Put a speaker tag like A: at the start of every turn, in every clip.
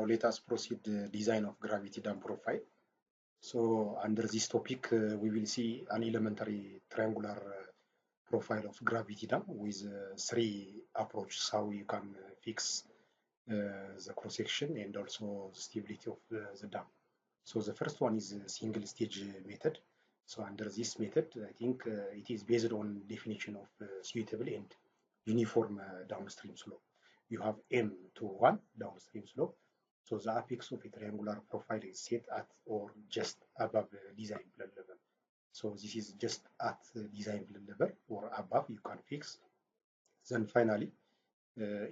A: let us proceed the design of gravity dam profile. So under this topic, we will see an elementary triangular profile of gravity dam with three approaches how you can fix the cross section and also the stability of the dam. So the first one is a single stage method. So under this method, I think it is based on definition of suitable and uniform downstream slope. You have m to 1 downstream slope. So the apex of a triangular profile is set at or just above design plane level. So this is just at design plane level or above you can fix. Then finally,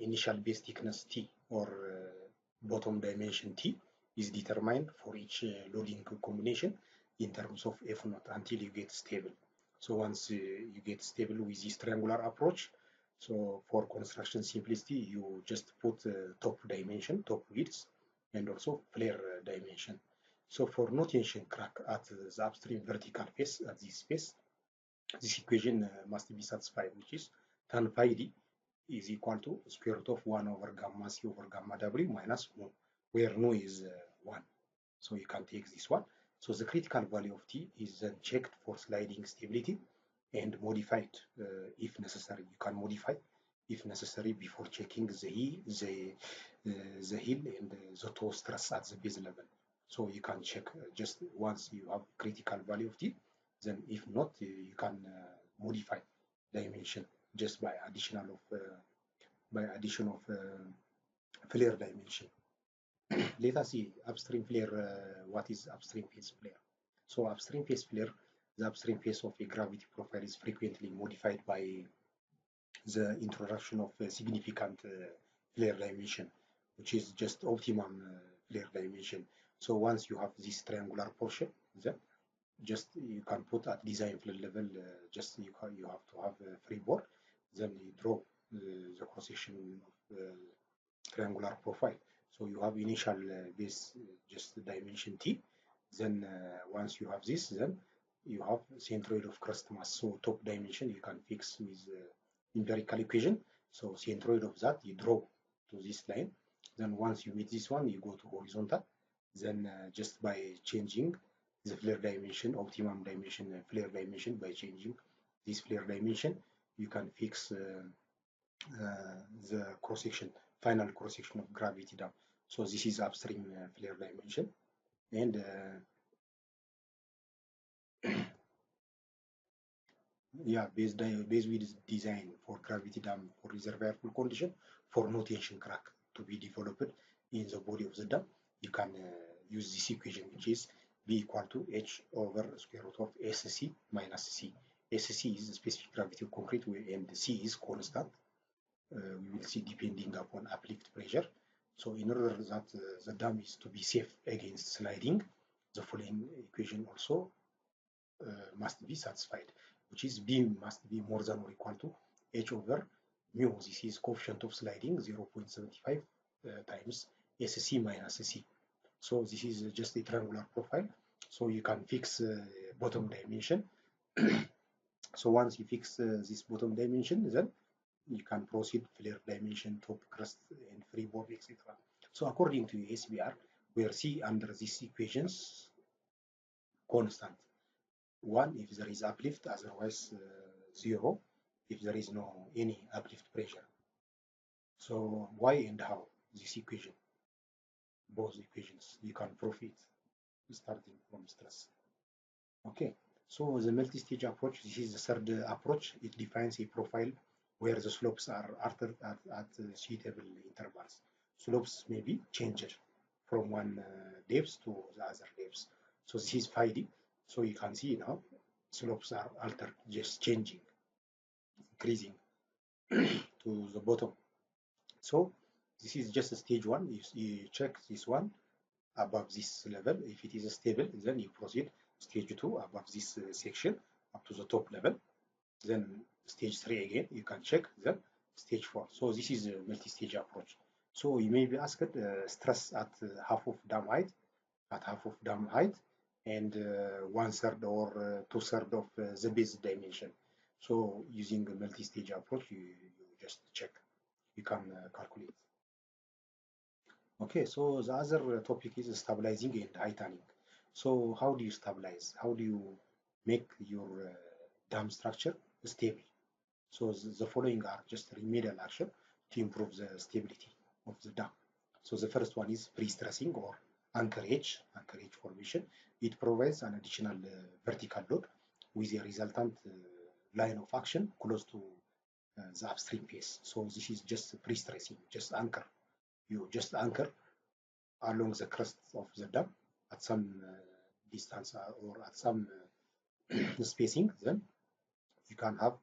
A: initial base thickness T or bottom dimension T is determined for each loading combination in terms of F naught until you get stable. So once you get stable with this triangular approach, so for construction simplicity, you just put top dimension, top width, and also flare dimension. So for no tension crack at the upstream vertical face at this space, this equation must be satisfied, which is tan phi d is equal to square root of 1 over gamma c over gamma w minus mu, where nu is 1. So you can take this one. So the critical value of T is then checked for sliding stability and modified if necessary. You can modify if necessary before checking the heel and the toe stress at the base level. So you can check just once you have critical value of T. Then if not, you can modify dimension just by addition of flare dimension. Let us see upstream flare. What is upstream face flare? So upstream face flare, the upstream face of a gravity profile is frequently modified by the introduction of a significant flare dimension, which is just optimum flare dimension. So once you have this triangular portion, then just you can put at design plane level. Just you have to have a freeboard. Then you draw the cross section of triangular profile. So you have initial base just dimension T. Then once you have this, then you have centroid of crust mass. So top dimension you can fix with empirical equation. So centroid of that you draw to this line. Then once you meet this one, you go to horizontal. Then just by changing the flare dimension, optimum dimension, flare dimension, by changing this flare dimension, you can fix the cross section, final cross section of gravity dam. So this is upstream flare dimension, and yeah, base width design for gravity dam for reservoir full condition for no tension crack to be developed in the body of the dam. You can use this equation, which is B equal to H over square root of SC minus C. SC is the specific gravity of concrete, and C is constant. We will see depending upon uplift pressure. So in order that the dam is to be safe against sliding, the following equation also must be satisfied, which is B must be more than or equal to H over mu. This is coefficient of sliding 0.75 times SC minus C. So this is just a triangular profile. So you can fix bottom dimension. So once you fix this bottom dimension, then you can proceed flare dimension, top crust, and freeboard, etc. So according to SBR, where C under these equations constant. 1 if there is uplift, otherwise 0 if there is no any uplift pressure. So why and how this equation? Both equations you can prove it starting from stress. Okay, so the multi-stage approach, this is the third approach. It defines a profile where the slopes are altered at suitable intervals. Slopes may be changed from one depth to the other depths. So this is phi d. So you can see now slopes are altered, just changing, increasing to the bottom. So this is just a stage 1. You check this one above this level. If it is stable, then you proceed stage 2 above this section up to the top level. Then stage 3 again, you can check, then stage 4. So this is a multi-stage approach. So you may be asked stress at half of dam height, and 1/3 or 2/3 of the base dimension. So using a multi-stage approach, you just check, you can calculate. Okay, so the other topic is stabilizing and heightening. So how do you stabilize? How do you make your dam structure stable? So the following are just remedial action to improve the stability of the dam. So the first one is pre-stressing or anchorage formation. It provides an additional vertical load with a resultant line of action close to the upstream face. So this is just pre-stressing, just anchor. You just anchor along the crest of the dam at some distance or at some spacing, then you can have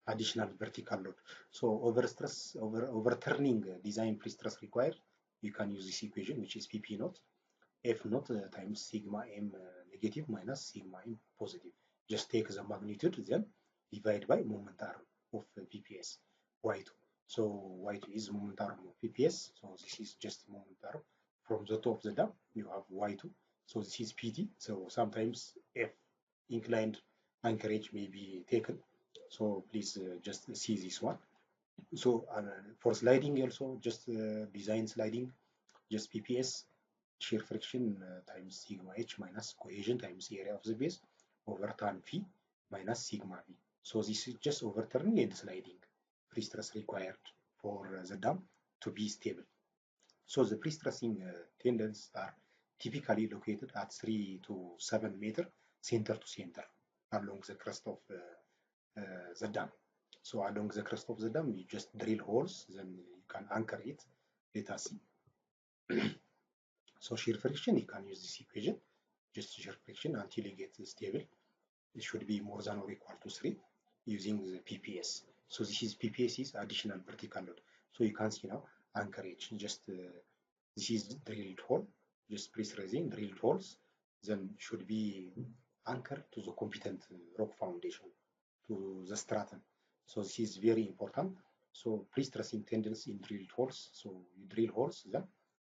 A: additional vertical load. So overturning design pre-stress required, you can use this equation, which is PP naught F naught times sigma m negative minus sigma m positive. Just take the magnitude, then divide by moment arm of PPS Y2. So Y2 is moment arm of PPS. So this is just moment arm. From the top of the dam, you have Y2. So this is PD. So sometimes F inclined anchorage may be taken. So please just see this one. So for sliding also, just design sliding, just PPS shear friction times sigma h minus cohesion times area of the base over tan phi minus sigma v. So this is just overturning and sliding. Pre-stress required for the dam to be stable. So the pre-stressing tendons are typically located at 3 to 7 meter center to center along the crest of the dam. So along the crest of the dam, you just drill holes, then you can anchor it. Let us see. So shear friction, you can use this equation, just shear friction until you get stable. It should be more than or equal to 3 using the PPS. So this is PPS is additional vertical load. So you can see now anchorage, just this is drilled hole, just pressurizing drilled holes, then should be anchored to the competent rock foundation, to the stratum. So this is very important. So pre-stressing tendons in drilled holes. So you drill holes, then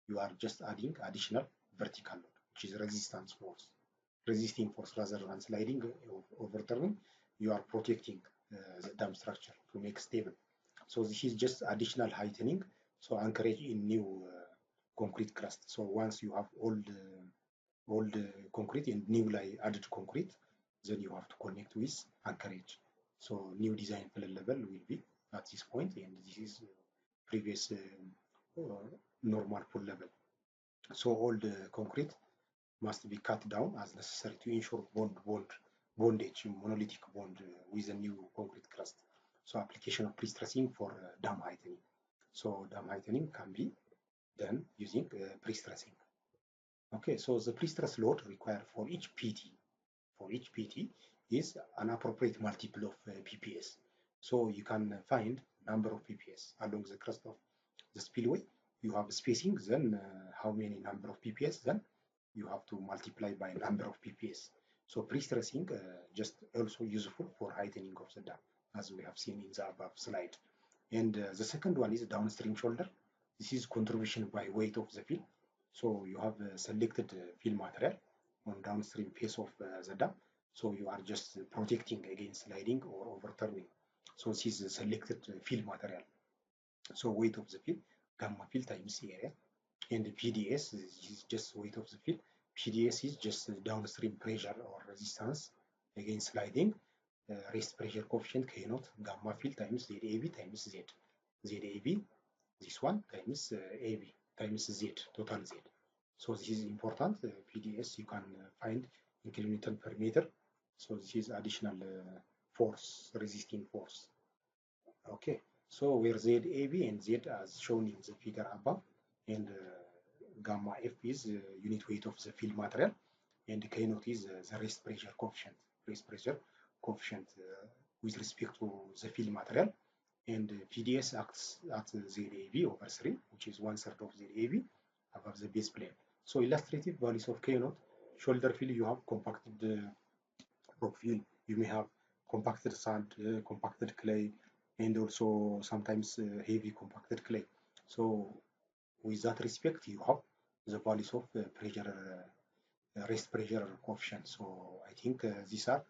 A: you are just adding additional vertical load, which is resistance force. Resisting force rather than sliding or overturning, you are protecting the dam structure to make stable. So this is just additional heightening. So anchorage in new concrete crust. So once you have old concrete and newly added concrete, then you have to connect with anchorage. So new design floor level will be at this point, and this is previous normal pool level. So all the concrete must be cut down as necessary to ensure bondage, monolithic bond with a new concrete crust. So application of pre-stressing for dam heightening. So dam heightening can be done using pre-stressing. Okay, so the pre-stress load required for each PT is an appropriate multiple of PPS. So you can find number of PPS along the crest of the spillway. You have spacing, then how many number of PPS, then you have to multiply by number of PPS. So pre-stressing just also useful for heightening of the dam, as we have seen in the above slide. And the second one is downstream shoulder. This is contribution by weight of the fill. So you have selected fill material on downstream face of the dam. So you are just protecting against sliding or overturning. So this is selected fill material. So weight of the fill, gamma fill times area. And the PDS is just weight of the fill. PDS is just downstream pressure or resistance against sliding. Rest pressure coefficient K naught gamma fill times ZAB times Z. ZAB, this one times AB times Z, total Z. So this is important. PDS you can find in kilonewton per meter. So this is additional force, resisting force. Okay, so where ZAB and Z as shown in the figure above, and gamma F is unit weight of the fill material, and K naught is the rest pressure coefficient. Rest pressure coefficient with respect to the fill material, and PDS acts at ZAB over 3, which is 1/3 of ZAB above the base plane. So illustrative values of K naught, shoulder fill you have compacted rock fill, you may have compacted sand, compacted clay, and also sometimes heavy compacted clay. So with that respect, you have the values of pressure, rest pressure coefficient. So I think these are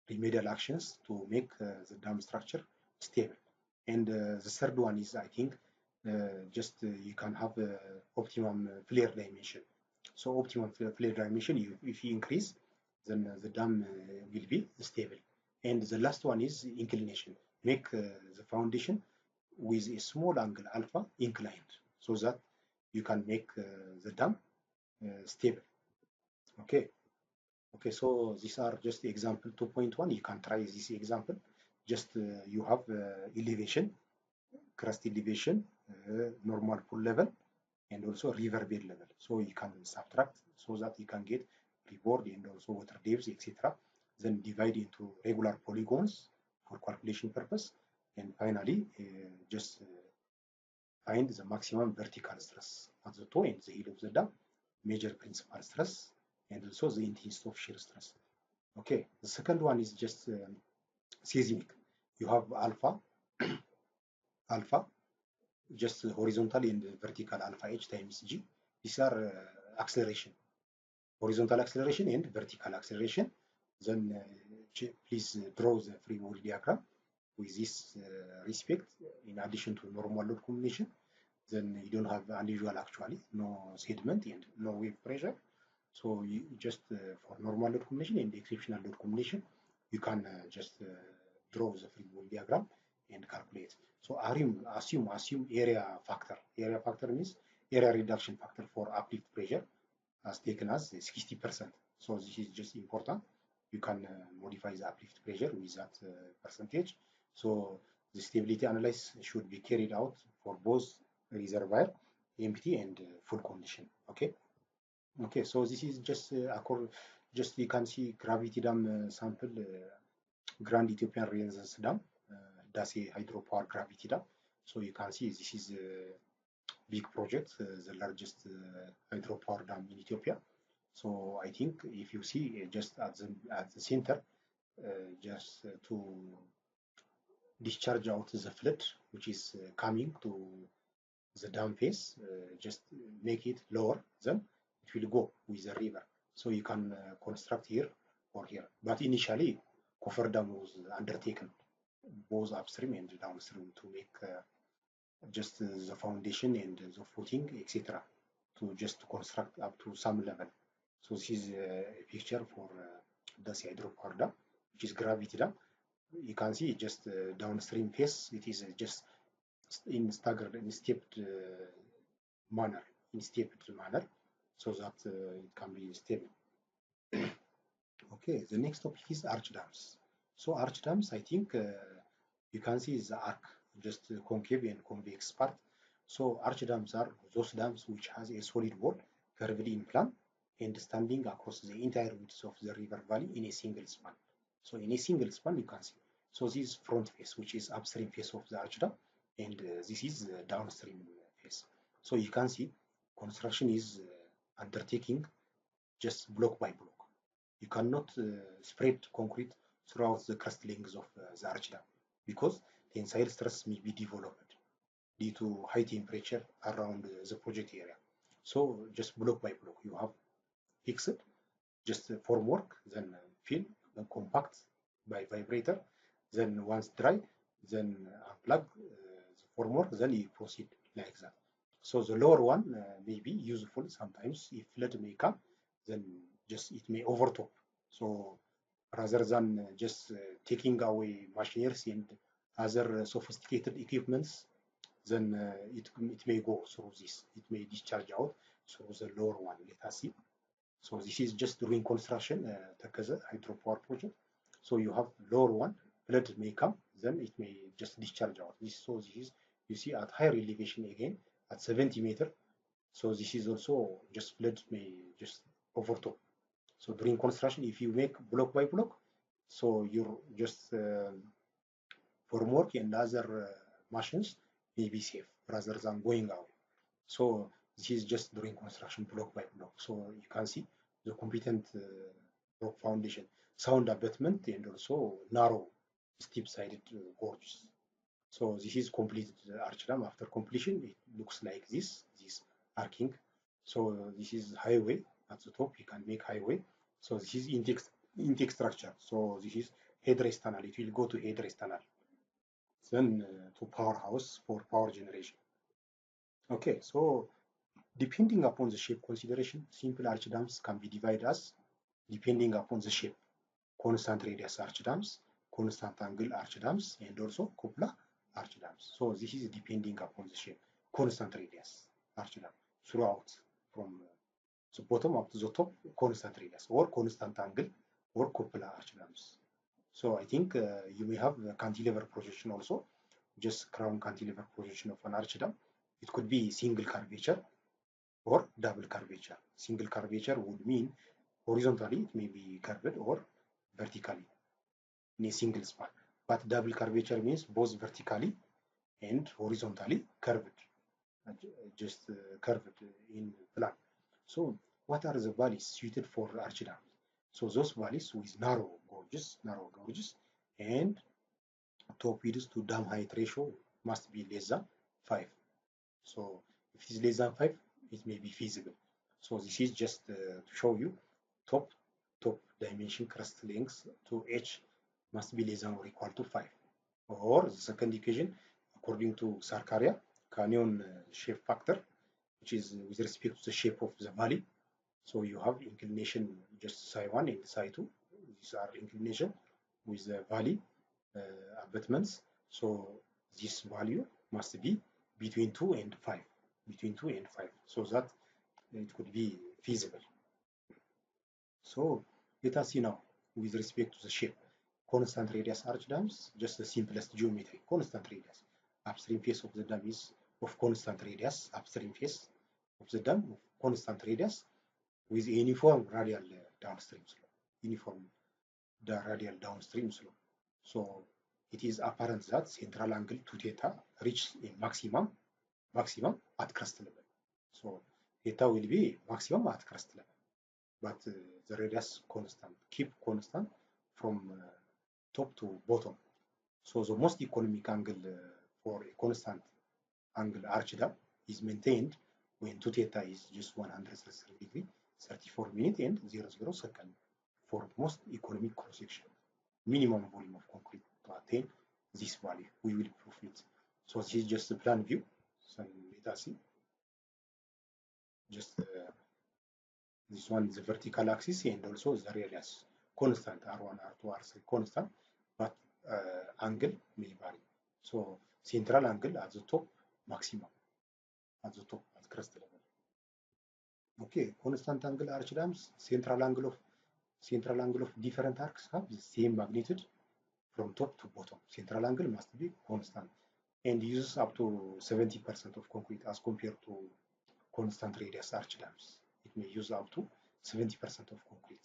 A: remedial actions to make the dam structure stable. And the third one is, I think, you can have optimum flare dimension. So optimum flare dimension, if you increase, then the dam will be stable. And the last one is inclination. Make the foundation with a small angle alpha inclined, so that you can make the dam stable. Okay. Okay, so these are just example 2.1. You can try this example. Just you have elevation, crust elevation, normal pool level, and also river bed level. So you can subtract so that you can get reward and also water depths, etc. Then divide into regular polygons for calculation purpose. And finally, just find the maximum vertical stress at the toe and the heel of the dam, measure principal stress, and also the intensity of shear stress. Okay, the second one is just seismic. You have alpha, alpha, just horizontal and vertical alpha h times g. These are acceleration, horizontal acceleration and vertical acceleration. Then please draw the free body diagram with this respect in addition to normal load combination. Then you don't have unusual actually, no sediment and no wave pressure. So you just for normal load combination and exceptional load combination, you can just draw the free body diagram and calculate. So assume area factor. Area factor means area reduction factor for uplift pressure as taken as 60%. So this is just important. You can modify the uplift pressure with that percentage. So the stability analysis should be carried out for both reservoir, empty and full condition. Okay. Okay. So this is just just you can see gravity dam sample Grand Ethiopian Renaissance Dam, Dase hydropower gravity dam. So you can see this is a big project, the largest hydropower dam in Ethiopia. So I think if you see just at the center, just to discharge out the flood which is coming to the dam face, just make it lower, then it will go with the river. So you can construct here or here. But initially, coffer dam was undertaken both upstream and downstream to make just the foundation and the footing, etc. To just construct up to some level. So this is a picture for the hydropower dam, which is gravity dam. You can see just downstream face. It is just in staggered, in stepped manner, so that it can be stable. Okay, the next topic is arch dams. So arch dams, I think you can see the arc, just concave and convex part. So arch dams are those dams which has a solid wall curved in plan and standing across the entire width of the river valley in a single span. So in a single span you can see. So this is front face, which is upstream face of the arch dam, and this is downstream face. So you can see construction is undertaking just block by block. You cannot spread concrete throughout the crust length of the arch dam because tensile stress may be developed due to high temperature around the project area. So just block by block, you have fixed, just formwork, then fill, then compact by vibrator, then once dry, then unplug the formwork, then you proceed like that. So the lower one may be useful sometimes if flood may come, then just it may overtop. So rather than just taking away machineries and other sophisticated equipments, then it may go through this. It may discharge out through the lower one. Let us see. So this is just during construction, Takaza hydropower project. So you have lower one, flood may come, then it may just discharge out. So this is, you see at higher elevation again, at 70 meter. So this is also just flood may just overtop. So during construction, if you make block by block, so you're just formwork and other machines may be safe rather than going out. So this is just during construction block by block. So you can see the competent rock foundation, sound abutment, and also narrow steep-sided gorges. So this is completed arch dam. After completion, it looks like this arcing. So this is highway at the top. You can make highway. So this is intake structure. So this is headrest tunnel. It will go to headrest tunnel. Then to powerhouse for power generation. Okay, so depending upon the shape consideration, simple arch dams can be divided as depending upon the shape, constant radius arch dams, constant angle arch dams, and also cupola arch dams. So this is depending upon the shape, constant radius arch dam throughout from the bottom up to the top, constant radius or constant angle or cupola arch dams. So I think you may have a cantilever projection also, just crown cantilever projection of an arch dam. It could be single curvature or double curvature. Single curvature would mean horizontally it may be curved or vertically in a single span. But double curvature means both vertically and horizontally curved, just curved in plan. So what are the valleys suited for arch dams? So those valleys with narrow gorges, and top width to dam height ratio must be less than 5. So if it is less than 5, it may be feasible. So this is just to show you top dimension crust length to h must be less than or equal to 5. Or the second equation, according to Sarkaria, canyon shape factor, which is with respect to the shape of the valley. So you have inclination just psi 1 and psi 2. These are inclination with the valley abutments. So this value must be between 2 and 5. Between 2 and 5. So that it could be feasible. So let us see now with respect to the shape. Constant radius arch dams, just the simplest geometry. Constant radius. Upstream face of the dam is of constant radius. Upstream face of the dam of constant radius with uniform radial downstream slope. Uniform radial downstream slope. So it is apparent that central angle 2 theta reaches a maximum at crest level. So theta will be maximum at crest level, but the radius constant, keep constant from top to bottom. So the most economic angle for a constant angle arch dam is maintained when 2 theta is just 130 degree, 34 minutes and 00 second for most economic cross section. Minimum volume of concrete to attain this value. We will prove it. So this is just a plan view. So let us see. Just this one is the vertical axis and also the radius constant R1, R2, R3 constant, but angle may vary. So central angle at the top maximum at the top at crest level. Okay, constant angle arch dams, central angle of different arcs have the same magnitude from top to bottom. Central angle must be constant and uses up to 70% of concrete as compared to constant radius arch dams. It may use up to 70% of concrete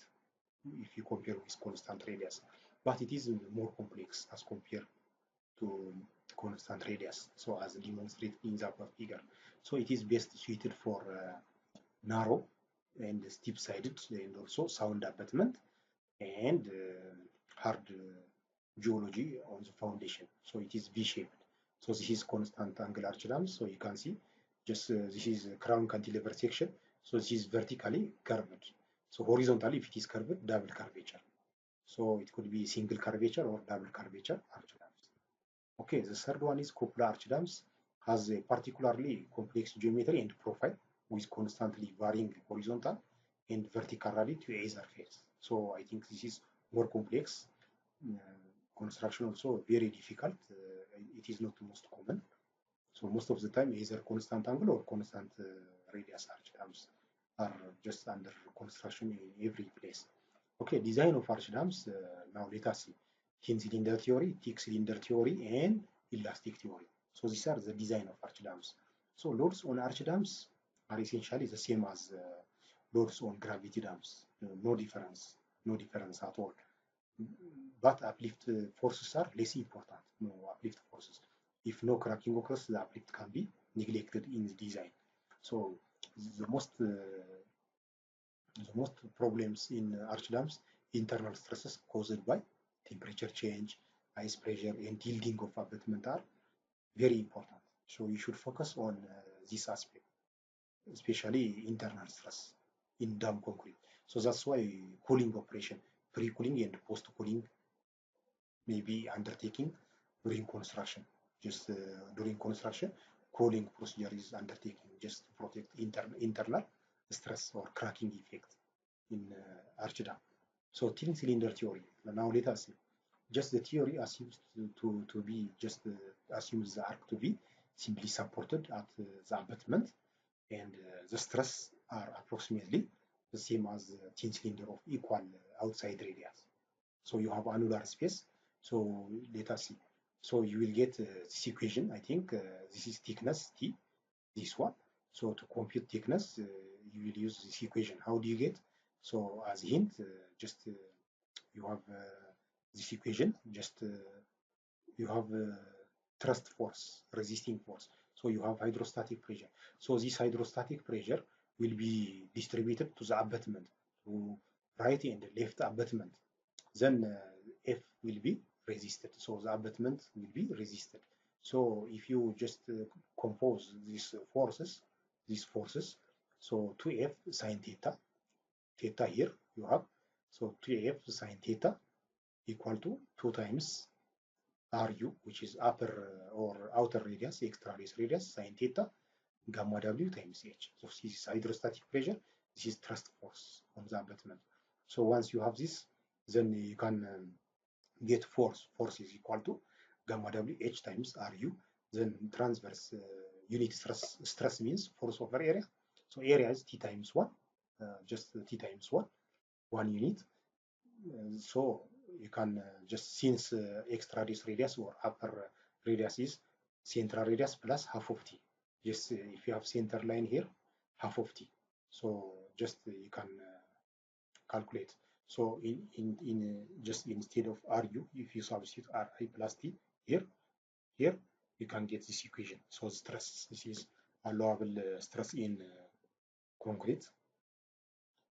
A: if you compare with constant radius, but it is more complex as compared to constant radius. So as demonstrated in the above figure, so it is best suited for narrow and steep-sided and also sound abutment and hard geology on the foundation. So it is V-shaped. So this is constant angle arch dam. So you can see just this is crown cantilever section. So this is vertically curved. So horizontally, if it is curved, double curvature. So it could be single curvature or double curvature arch dams. Okay, the third one is cupola arch dams. Has a particularly complex geometry and profile with constantly varying horizontal and vertical radius to either face. So I think this is more complex. Construction also very difficult. It is not most common. So most of the time either constant angle or constant radius arch dams are just under construction in every place. Okay, design of arch dams. Now let us see. Thin cylinder theory, thick cylinder theory, and elastic theory. So these are the design of arch dams. So loads on arch dams are essentially the same as loads on gravity dams. No difference at all. But uplift forces are less important. No uplift forces. If no cracking occurs, the uplift can be neglected in the design. So the most problems in arch dams, internal stresses caused by temperature change, ice pressure, and yielding of abutment are very important. So you should focus on this aspect, especially internal stress in dam concrete. So that's why cooling operation, pre-cooling and post-cooling may be undertaking during construction. Just during construction, cooling procedure is undertaken just to protect internal stress or cracking effect in arch dam. So thin cylinder theory. Now let us see. Just the theory assumes to be just assumes the arc to be simply supported at the abutment, and the stress are approximately the same as the thin cylinder of equal outside radius. So you have annular space. So let us see. So you will get this equation. I think this is thickness T, this one. So to compute thickness, you will use this equation. How do you get? So as a hint, just you have this equation. Just you have thrust force, resisting force. So you have hydrostatic pressure. So this hydrostatic pressure will be distributed to the abutment, to right and left abutment. Then F will be resisted. So the abutment will be resisted. So if you just compose these forces, so 2F sine theta, theta here you have, so 2F sine theta equal to 2 times Ru, which is upper or outer radius, extra radius, sine theta, gamma W times H. So this is hydrostatic pressure, this is thrust force on the abutment. So once you have this, then you can get force. Force is equal to gamma W H times Ru. Then transverse unit stress means force over area. So area is T times 1, just T times 1 unit. So you can just, since extra radius or upper radius is central radius plus half of T. Just if you have center line here, half of T. So just you can calculate. So just instead of Ru, if you substitute Ri plus T here, you can get this equation. So stress, this is allowable stress in concrete.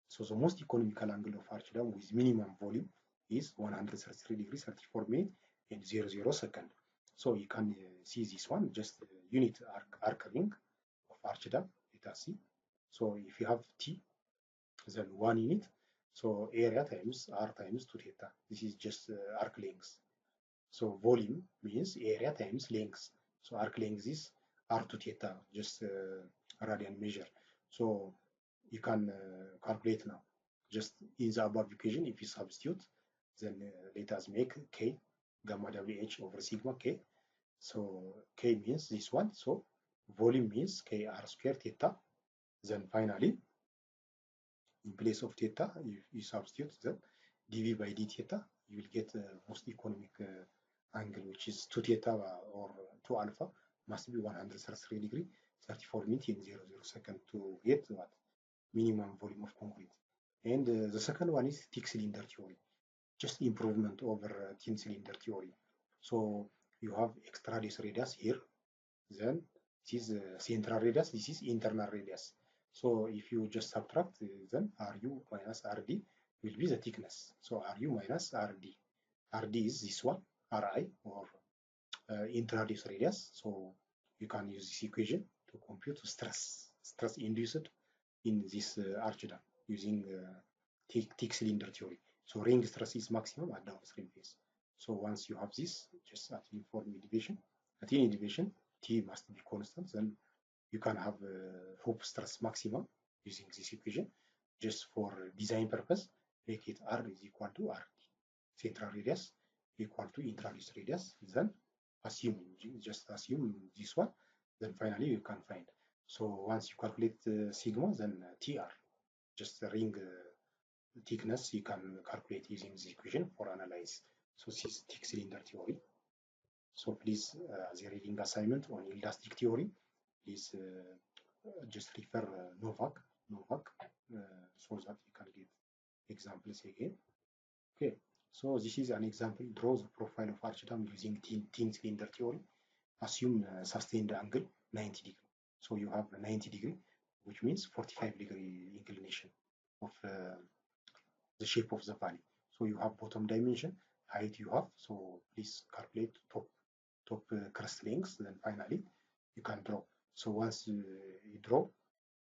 A: So the most economical angle of arch dam with minimum volume is 133 degrees 34 minutes and 00 second. So you can see this one, just unit arc ring of arch dam. Let us see. So if you have T, then 1 unit, so area times R times 2 theta. This is just arc length. So volume means area times length. So arc length is R2 theta, just radian measure. So you can calculate now. Just in the above equation, if you substitute, then let us make K gamma WH over sigma K. So K means this one. So volume means K R square theta. Then finally, in place of theta, if you substitute then dV by d theta, you will get most economic angle, which is 2 theta or 2 alpha, must be 133 degree 34 minutes in 00 second to get what minimum volume of concrete. And the second one is thick cylinder theory, just improvement over thin cylinder theory. So you have extra radius here, then this is central radius, this is internal radius. So if you just subtract, then Ru minus Rd will be the thickness. So Ru minus Rd. Rd is this one, Ri, or intra-radius radius. So you can use this equation to compute stress induced in this arch dam using thick cylinder theory. So ring stress is maximum at downstream phase. So once you have this, just at uniform elevation, at any elevation, T must be constant, then you can have hoop stress maximum using this equation. Just for design purpose, make it R is equal to RD. Central radius equal to intra-radius radius, then just assume this one, then finally you can find. So once you calculate sigma, then TR, just the ring thickness, you can calculate using this equation for analyze. So this is thick cylinder theory. So please, as a reading assignment on elastic theory, please just refer Novak, so that you can get examples again. Okay, so this is an example. Draw the profile of arch dam using thin cylinder theory. Assume sustained angle 90 degree. So you have 90 degree, which means 45 degree inclination of the shape of the valley. So you have bottom dimension, height you have. So please calculate top crust length. Then finally you can draw. So once you draw,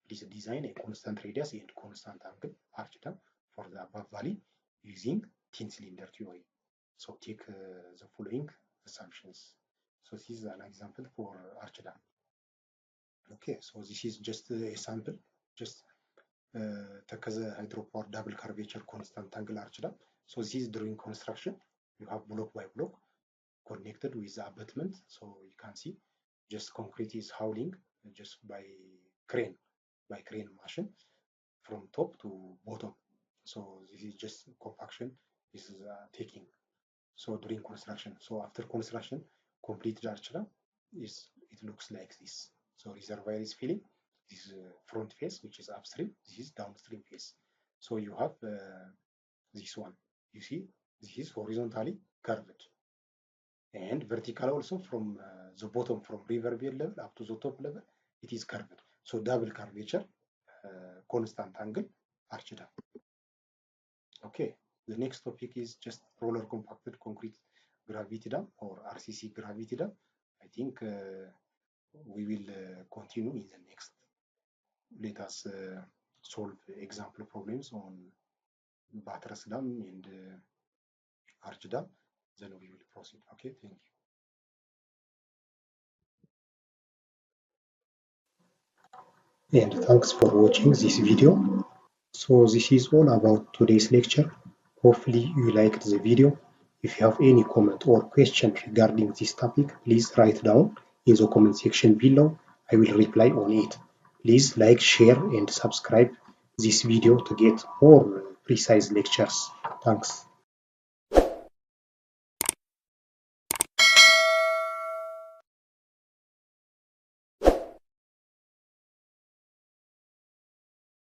A: please design a constant radius and constant angle arch dam for the above valley using thin cylinder theory. So take the following assumptions. So this is an example for arch dam. Okay, so this is just a sample. Just ተከዘ hydropower double curvature constant angle arch dam. So this is during construction. You have block by block connected with the abutment. So you can see just concrete is howling just by crane machine from top to bottom. So this is just compaction. This is taking. So during construction. So after construction, completed arch dam is it looks like this. So reservoir is filling. This is front face, which is upstream. This is downstream face. So you have this one. You see, this is horizontally curved and vertical also from the bottom from river bed level up to the top level. It is curved. So double curvature, constant angle, arch dam. Okay. The next topic is just roller compacted concrete gravity dam or RCC gravity dam. I think we will continue in the next. Let us solve example problems on buttress dam and arch dam. Then we will proceed. Okay, thank you. And thanks for watching this video. So this is all about today's lecture. Hopefully you liked the video. If you have any comment or question regarding this topic, please write down in the comment section below. I will reply on it. Please like, share and subscribe this video to get more precise lectures. Thanks.